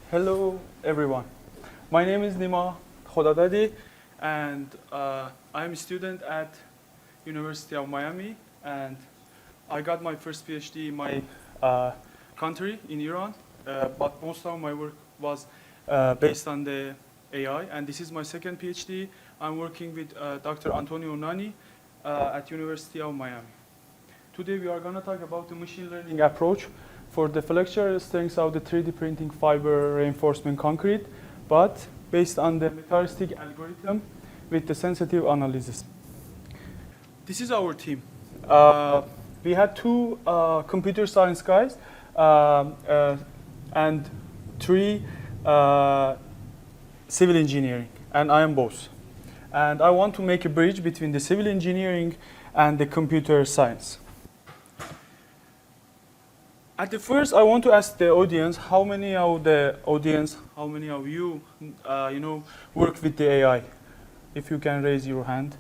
Hello, everyone. My name is Nima Khodadadi, and I'm a student at University of Miami, and I got my first PhD in my country, in Iran, but most of my work was based on the AI, and this is my second PhD. I'm working with Dr. Antonio Nani at University of Miami. Today we are going to talk about the machine learning approach for the flexural strengths of the 3D printing fiber reinforcement concrete, but based on the Meta-heuristic algorithm with the sensitive analysis. This is our team. We had two computer science guys and three civil engineering, and I am both. And I want to make a bridge between the civil engineering and the computer science. At the first, I want to ask the audience, how many of you, work with the AI? If you can raise your hand.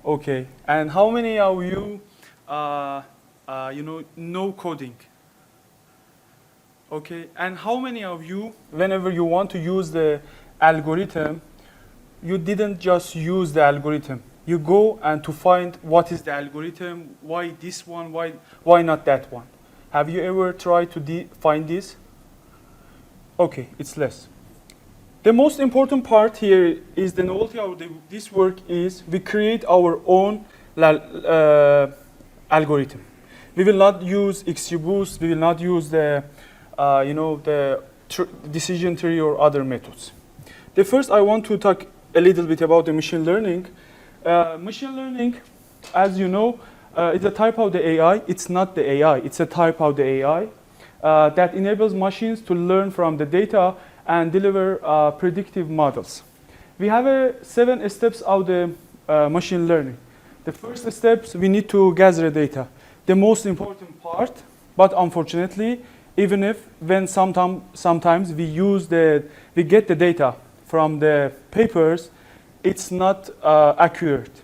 Okay. And how many of you, know coding? Okay. And how many of you, whenever you want to use the algorithm, you didn't just use the algorithm. You go and to find what is the algorithm, why this one, why not that one? Have you ever tried to find this? Okay, it's less. The most important part here is the novelty of this work is we create our own algorithm. We will not use XGBoost. We will not use the, the decision tree or other methods. The first, I want to talk a little bit about the machine learning. Machine learning, as you know, it's a type of the AI. It's not the AI. It's a type of the AI that enables machines to learn from the data and deliver predictive models. We have 7 steps of the machine learning. The first steps, we need to gather data. The most important part, but unfortunately, even when sometimes we get the data from the papers, it's not accurate.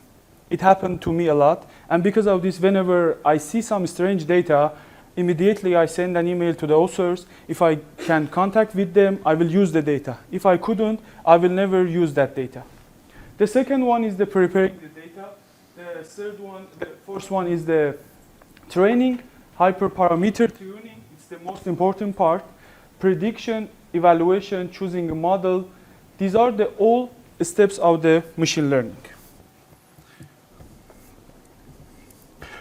It happened to me a lot. And because of this, whenever I see some strange data, immediately I send an email to the authors. If I can contact with them, I will use the data. If I couldn't, I will never use that data. The second one is the preparing the data. The first one is the training, hyperparameter tuning. It's the most important part. Prediction, evaluation, choosing a model. These are all steps of the machine learning.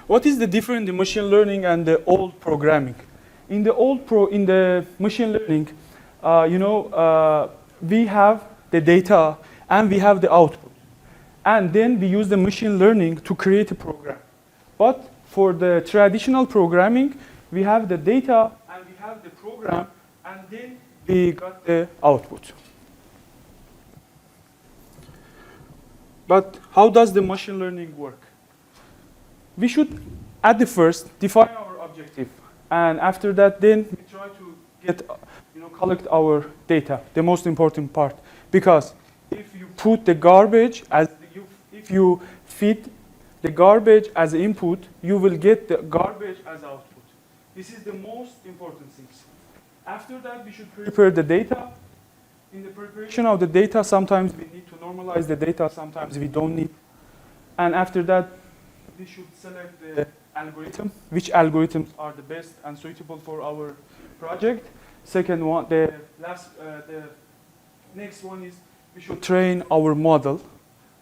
What is the difference in machine learning and the old programming? In the machine learning, we have the data and we have the output. And then we use the machine learning to create a program. But for the traditional programming, we have the data and we have the program, and then we got the output. But how does the machine learning work? We should, at the first, define our objective. And after that, then we try to collect our data, the most important part. Because if you put the garbage if you feed the garbage as input, you will get the garbage as output. This is the most important things. After that, we should prepare the data. In the preparation of the data, sometimes we need to normalize the data, sometimes we don't need. And after that, we should select the algorithm, which algorithms are the best and suitable for our project. Second one, the next one is we should train our model,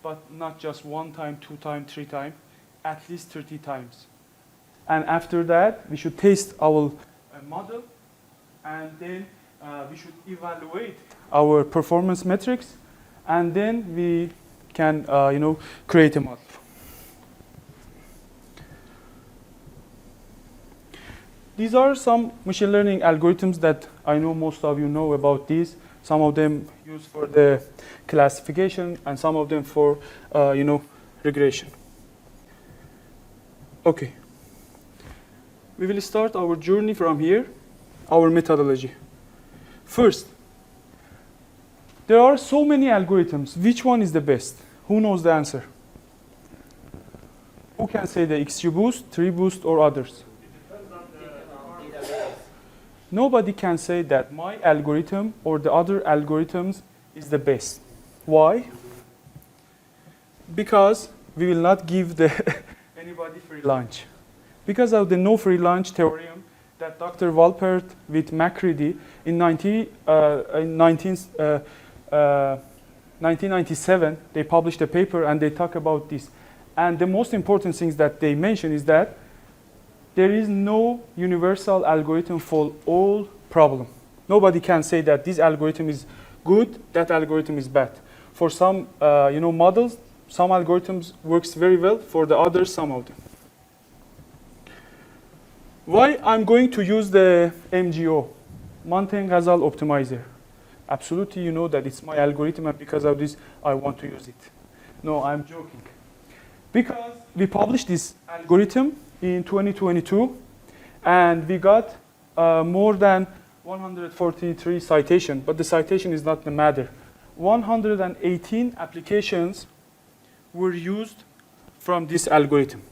but not just 1 time, 2 times, 3 times, at least 30 times. And after that, we should test our model, and then we should evaluate our performance metrics, and then we can, create a model. These are some machine learning algorithms that I know most of you know about these. Some of them used for the classification, and some of them for, regression. Okay. We will start our journey from here, our methodology. First, there are so many algorithms. Which one is the best? Who knows the answer? Who can say the XGBoost, 3Boost, or others? nobody can say that my algorithm or the other algorithms is the best. Why? Because we will not give anybody free lunch. Because of the no free lunch theorem that Dr. Walpert with Macready in 1997, they published a paper and they talk about this. And the most important things that they mention is that there is no universal algorithm for all problems. Nobody can say that this algorithm is good, that algorithm is bad. For some models, some algorithms works very well, for the others, some of them. Why I'm going to use the MGO, Mountain Gazelle Optimizer? Absolutely, you know that it's my algorithm, and because of this, I want to use it. No, I'm joking. Because we published this algorithm in 2022, and we got more than 143 citations, but the citation is not the matter. 118 applications were used from this algorithm.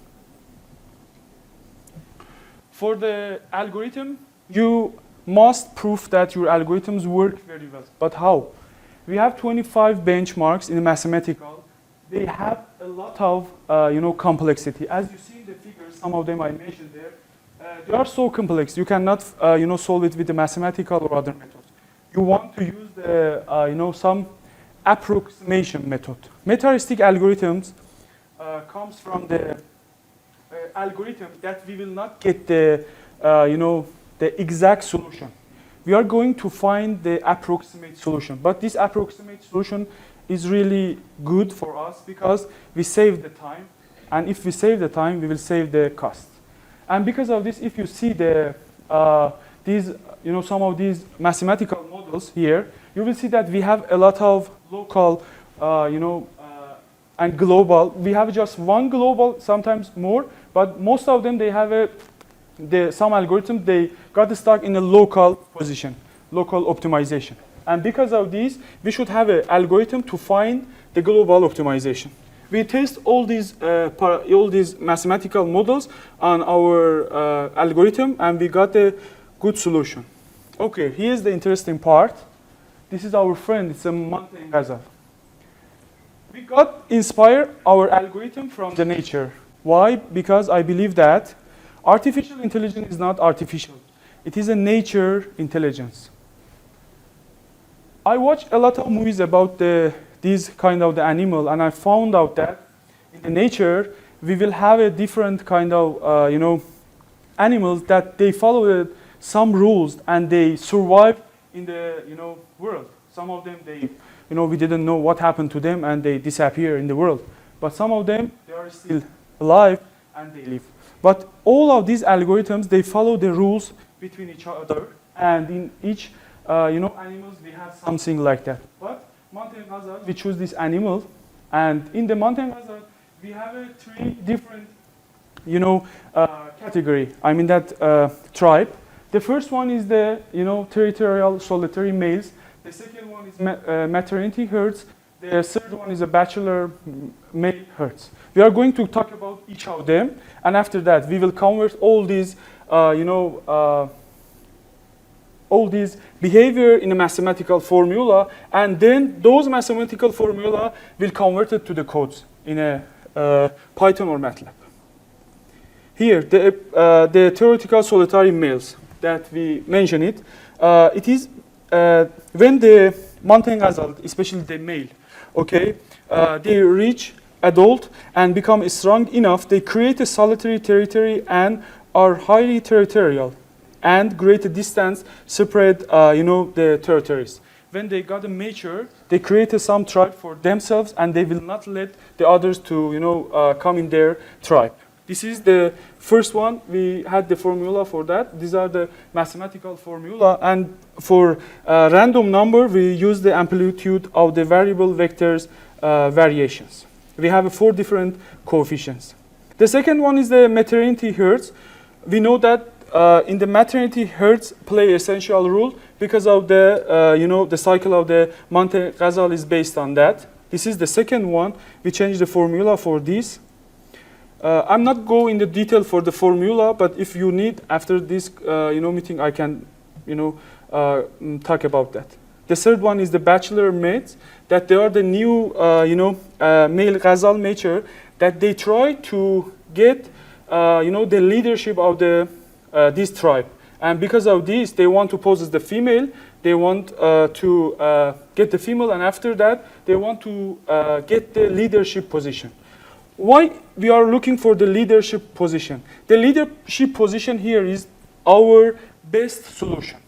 For the algorithm, you must prove that your algorithms work very well. But how? We have 25 benchmarks in mathematical. They have a lot of complexity. As you see in the figures, some of them I mentioned there, they are so complex. You cannot solve it with the mathematical or other methods. You want to use the some approximation method. Meta-heuristic algorithms comes from the algorithm that we will not get the exact solution. We are going to find the approximate solution, but this approximate solution is really good for us because we save the time, and if we save the time, we will save the cost. And because of this, if you see the some of these mathematical models here, you will see that we have a lot of local, and global. We have just one global, sometimes more, but most of them they have some algorithms they got stuck in a local position, local optimization. And because of this, we should have an algorithm to find the global optimization. We test all these mathematical models on our algorithm, and we got a good solution. Okay, here's the interesting part. This is our friend, it's a Mountain Gazelle. We got inspired our algorithm from the nature. Why? Because I believe that artificial intelligence is not artificial. It is a nature intelligence. I watch a lot of movies about these kind of the animal, and I found out that in the nature we will have a different kind of animals that they follow some rules and they survive in the world. Some of them they we didn't know what happened to them and they disappear in the world. But some of them they are still alive and they live. But all of these algorithms they follow the rules between each other, and in each animals we have something like that. But Mountain Gazelle, we choose this animal, and in the Mountain Gazelle we have 3 different category. I mean that tribe. The first one is the territorial solitary males. The second one is maternity herds. The third one is a bachelor male herds. We are going to talk about each of them, and after that we will convert all these behavior in a mathematical formula, and then those mathematical formula will convert it to the codes in a Python or MATLAB. Here, the theoretical solitary males that we mention it, it is when the Mountain Gazelle, especially the male, they reach adult and become strong enough, they create a solitary territory and are highly territorial and great distance separate the territories. When they got a mature, they created some tribe for themselves and they will not let the others to come in their tribe. This is the first one. We had the formula for that. These are the mathematical formula, and for random number we use the amplitude of the variable vectors variations. We have 4 different coefficients. The second one is the maternity herds. We know that in the maternity herds play essential role because of the the cycle of the Mountain Gazelle is based on that. This is the second one. We changed the formula for this. I'm not going into detail for the formula, but if you need after this meeting, I can talk about that. The third one is the bachelor mates, that they are the new, male Ghazal nature, that they try to get, the leadership of this tribe. And because of this, they want to possess the female, they want to get the female, and after that, they want to get the leadership position. Why we are looking for the leadership position? The leadership position here is our best solution.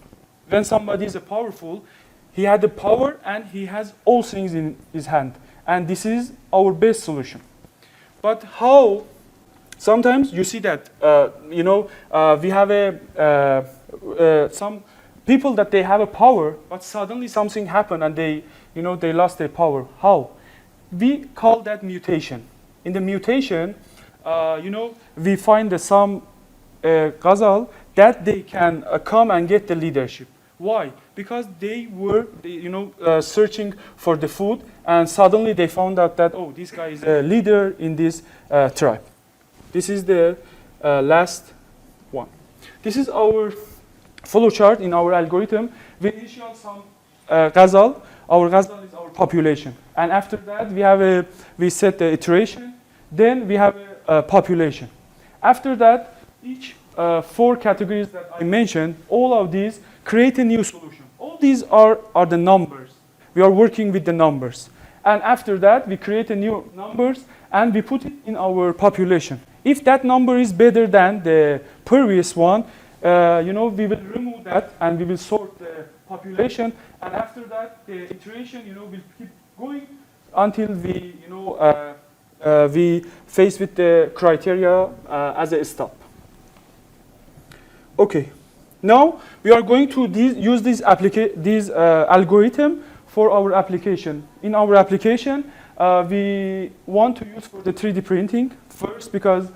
When somebody is powerful, he had the power and he has all things in his hand. And this is our best solution. But how, sometimes you see that, we have some people that they have a power, but suddenly something happened and they lost their power. How? We call that mutation. In the mutation, we find some Ghazal that they can come and get the leadership. Why? Because they were, searching for the food, and suddenly they found out that, oh, this guy is a leader in this tribe. This is the last one. This is our flow chart in our algorithm. We initial some Ghazal. Our Ghazal is our population, and after that we set the iteration. Then we have a population. After that, each 4 categories that I mentioned, all of these create a new solution. All these are the numbers. We are working with the numbers. And after that, we create a new numbers and we put it in our population. If that number is better than the previous one, we will remove that and we will sort the population. And after that, the iteration, will keep going until we face with the criteria as a stop. Okay, now we are going to use this algorithm for our application. In our application, we want to use for the 3D printing first because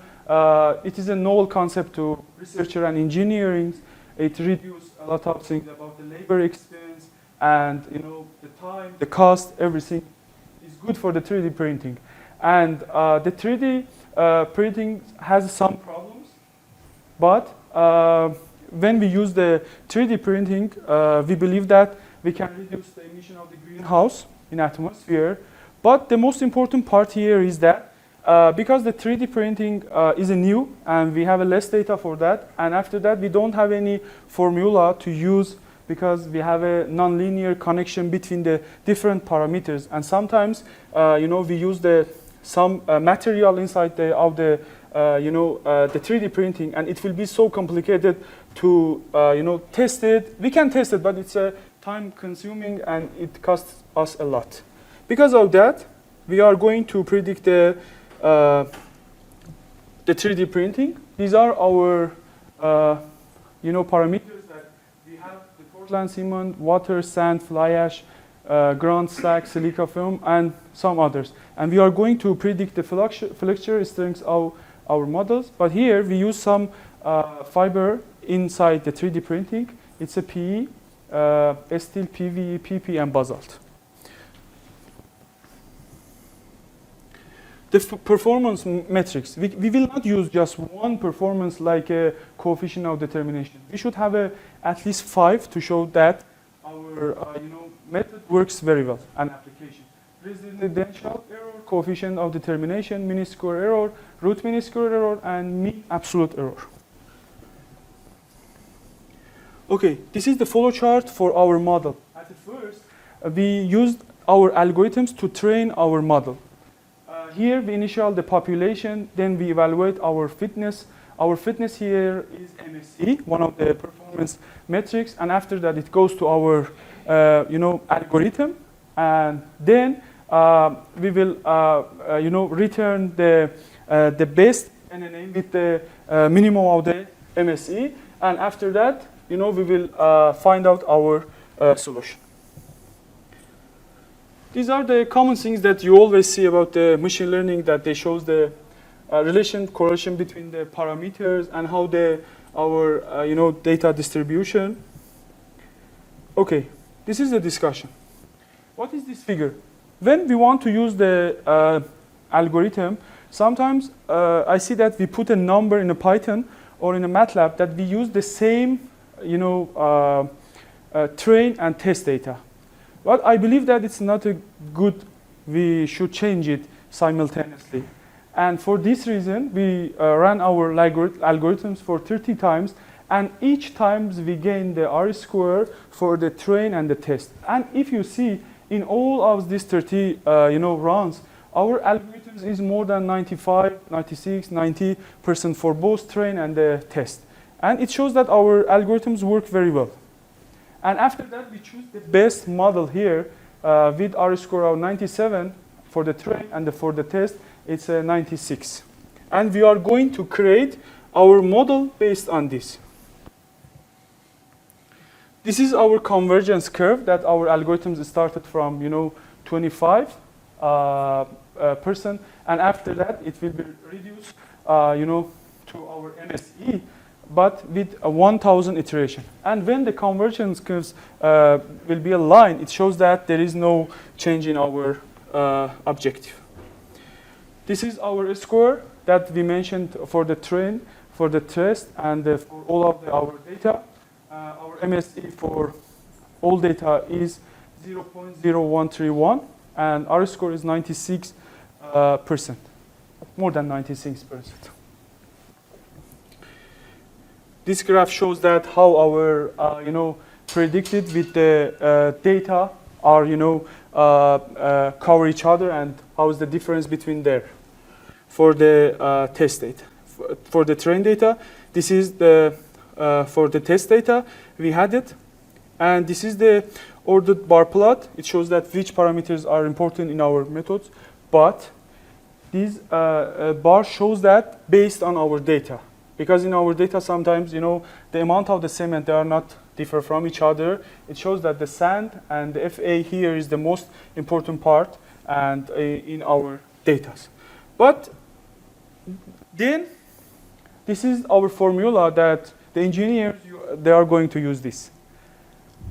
it is a novel concept to researcher and engineering. It reduces a lot of things about the labor expense and the time, the cost, everything is good for the 3D printing. And the 3D printing has some problems, but when we use the 3D printing, we believe that we can reduce the emission of the greenhouse in atmosphere. But the most important part here is that because the 3D printing is new and we have less data for that, and after that we don't have any formula to use because we have a nonlinear connection between the different parameters. And sometimes, we use some material inside the 3D printing, and it will be so complicated to test it. We can test it, but it's time consuming and it costs us a lot. Because of that, we are going to predict the 3D printing. These are our parameters that we have: the Portland cement, water, sand, fly ash, ground slag, silica film, and some others. And we are going to predict the flexure strengths of our models. But here we use some fiber inside the 3D printing. It's a PE, steel, PVE, PP, and basalt. The performance metrics. We will not use just one performance like a coefficient of determination. We should have at least 5 to show that our method works very well, an application. Residential error, coefficient of determination, mean square error, root mean square error, and mean absolute error. Okay, this is the flow chart for our model. At first, we used our algorithms to train our model. Here we initial the population, then we evaluate our fitness. Our fitness here is MSE, one of the performance metrics, and after that it goes to our algorithm, and then we will return the best NNA with the minimum of the MSE, and after that we will find out our solution. These are the common things that you always see about the machine learning, that they shows the correlation between the parameters and how our data distribution. Okay, this is the discussion. What is this figure? When we want to use the algorithm, sometimes I see that we put a number in a Python or in a MATLAB that we use the same train and test data. But I believe that it's not a good, we should change it simultaneously. And for this reason, we ran our algorithms for 30 times, and each time we gain the R square for the train and the test. And if you see, in all of these 30 runs, our algorithms is more than 95, 96, 90% for both train and the test. And it shows that our algorithms work very well. And after that, we choose the best model here with R square of 97 for the train, and for the test, it's 96. And we are going to create our model based on this. This is our convergence curve that our algorithms started from, 25%, and after that, it will be reduced, to our MSE, but with a 1,000 iteration. And when the convergence curves will be aligned, it shows that there is no change in our objective. This is our score that we mentioned for the train, for the test, and for all of our data. Our MSE for all data is 0.0131, and our score is 96%, more than 96%. This graph shows that how our, predicted with the data are, cover each other, and how is the difference between there. For the test data, for the train data, this is the for the test data we had it, and this is the ordered bar plot. It shows that which parameters are important in our methods, but this bar shows that based on our data. Because in our data, sometimes, the amount of the cement, they are not differ from each other. It shows that the sand and the FA here is the most important part and in our data. But then, this is our formula that the engineers, they are going to use this.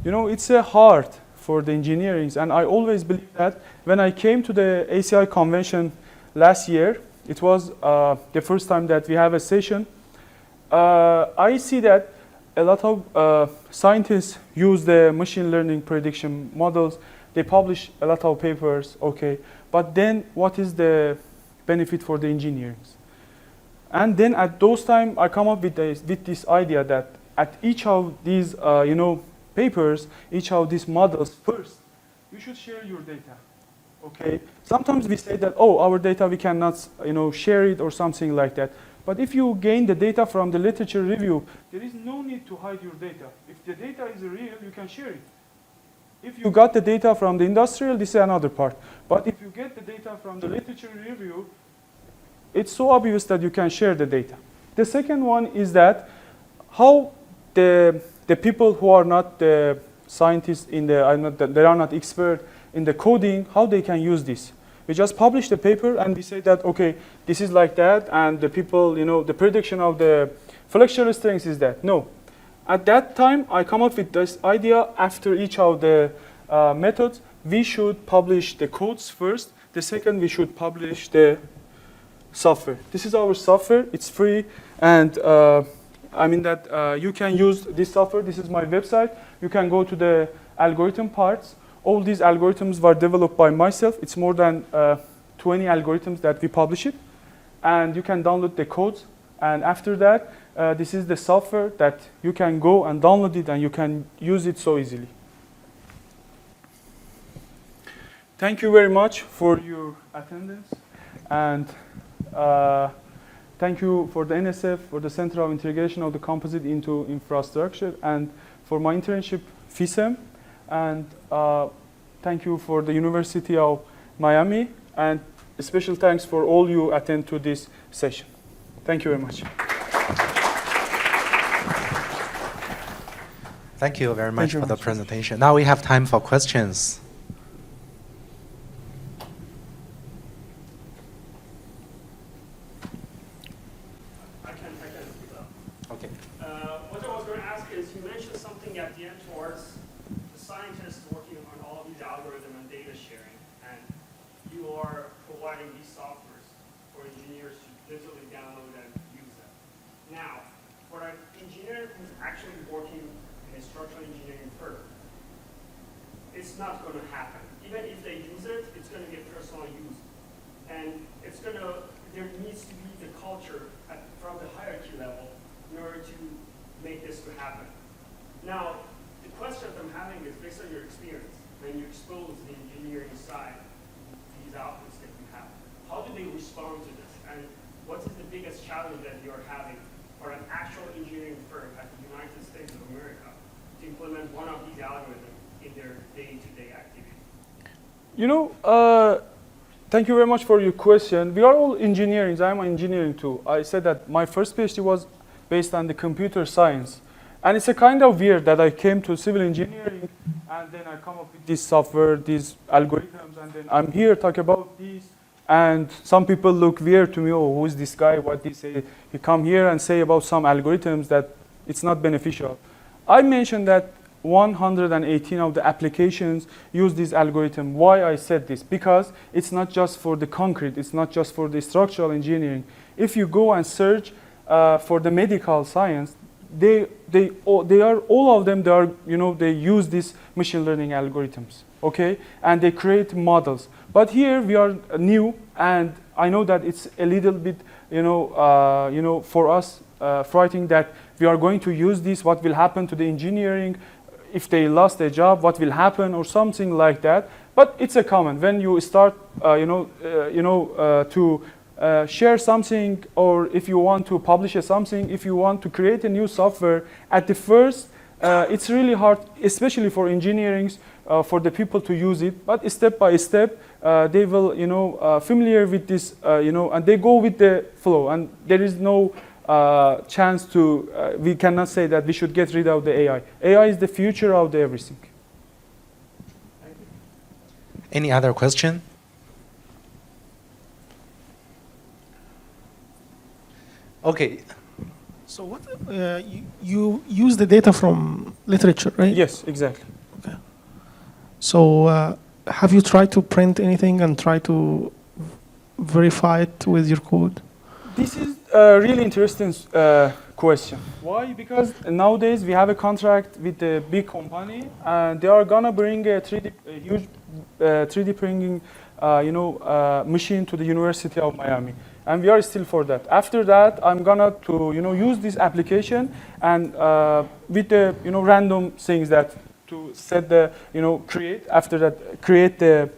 It's hard for the engineering, and I always believe that when I came to the ACI convention last year, it was the first time that we have a session. I see that a lot of scientists use the machine learning prediction models. They publish a lot of papers, okay. But then what is the benefit for the engineers? And then at those times, I come up with this idea that at each of these papers, each of these models, first, you should share your data, okay. Sometimes we say that, oh, our data, we cannot share it or something like that. But if you gain the data from the literature review, there is no need to hide your data. If the data is real, you can share it. If you got the data from the industrial, this is another part. But if you get the data from the literature review, it's so obvious that you can share the data. The second one is that how the people who are not the scientists they are not expert in the coding, how they can use this. We just publish the paper and we say that, okay, this is like that, and the people, the prediction of the flexural strength is that. No. At that time, I come up with this idea after each of the methods, we should publish the codes first. The second, we should publish the software. This is our software. It's free, and you can use this software. This is my website. You can go to the algorithm parts. All these algorithms were developed by myself. It's more than 20 algorithms that we publish it. And you can download the codes. And after that, this is the software that you can go and download it, and you can use it so easily. Thank you very much for your attendance. And thank you for the NSF, for the Center of Integration of the Composite into Infrastructure, and for my internship, FISEM. And thank you for the University of Miami, and a special thanks for all you attend to this session. Thank you very much. Thank you very much for the presentation. Now we have time for questions. I can. Okay. What I was going to ask is, you mentioned something at the end towards the scientists working on all of these algorithms and data sharing, and you are providing these softwares for engineers to digitally download and use them. Now, for an engineer who's actually working it's not going to happen. Even if they use it, it's going to get personal use. And it's going to, there needs to be the culture from the hierarchy level in order to make this to happen. Now, the question that I'm having is based on your experience, when you expose the engineering side, these outputs that you have, how do they respond to this? And what is the biggest challenge that you're having for an actual engineering firm at the United States of America to implement one of these algorithms in their day-to-day activity? You know, thank you very much for your question. We are all engineering. I'm engineering too. I said that my first PhD was based on the computer science. And it's a kind of weird that I came to civil engineering and then I come up with this software, these algorithms, and then I'm here talk about these. And some people look weird to me, oh, who is this guy? What did he say? He come here and say about some algorithms that it's not beneficial. I mentioned that 118 of the applications use this algorithm. Why I said this? Because it's not just for the concrete, it's not just for the structural engineering. If you go and search for the medical science, they are all of them. They are, you know, they use these machine learning algorithms, okay, and they create models. But here we are new, and I know that it's a little bit, you know, for us frightening that we are going to use this. What will happen to the engineering if they lost their job? What will happen, or something like that? But it's a common when you start, to share something, or if you want to publish something, if you want to create a new software, at the first, it's really hard, especially for engineering, for the people to use it. But step by step, they will, you know, familiar with this, you know, and they go with the flow. And there is no chance to, we cannot say that we should get rid of the AI. AI is the future of the everything. Any other question? Okay. So what you use the data from literature, right? Yes, exactly. Okay. So have you tried to print anything and try to verify it with your code? This is a really interesting question. Why? Because nowadays we have a contract with a big company, and they are gonna bring a huge 3D printing, machine to the University of Miami, and we are still for that. After that, I'm gonna to use this application and with the random things that to set the create. After that, create the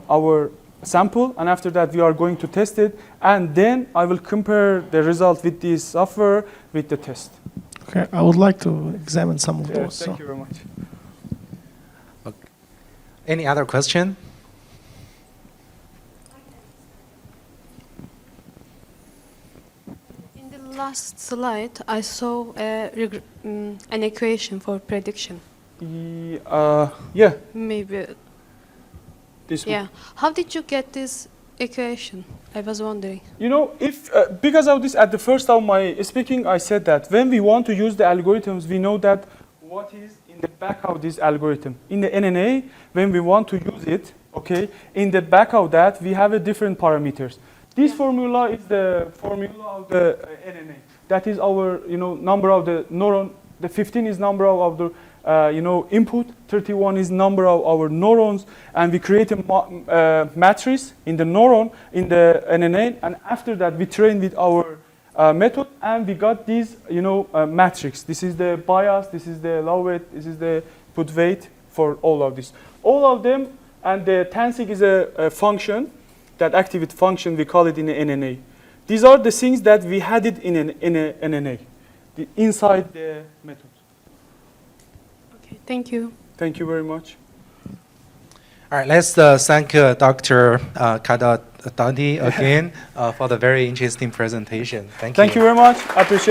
our sample, and after that we are going to test it, and then I will compare the result with this software with the test. Okay, I would like to examine some of those. Thank you very much. Okay. Any other question? In the last slide, I saw an equation for prediction. Yeah. Maybe. This one. Yeah. How did you get this equation? I was wondering. If because of this, at the first of my speaking, I said that when we want to use the algorithms, we know that what is in the back of this algorithm. In the NNA, when we want to use it, okay, in the back of that, we have a different parameters. This formula is the formula of the NNA. That is our, number of the neuron. The 15 is number of the input, 31 is number of our neurons, and we create a matrix in the neuron, in the NNA, and after that we train with our method, and we got this, matrix. This is the bias, this is the low weight, this is the put weight for all of this. All of them, and the tansig is a function, that activate function, we call it in the NNA. These are the things that we had it in an NNA, inside the method. Thank you. Thank you very much. All right, let's thank Dr. Khodadadi again for the very interesting presentation. Thank you. Thank you very much. I appreciate it.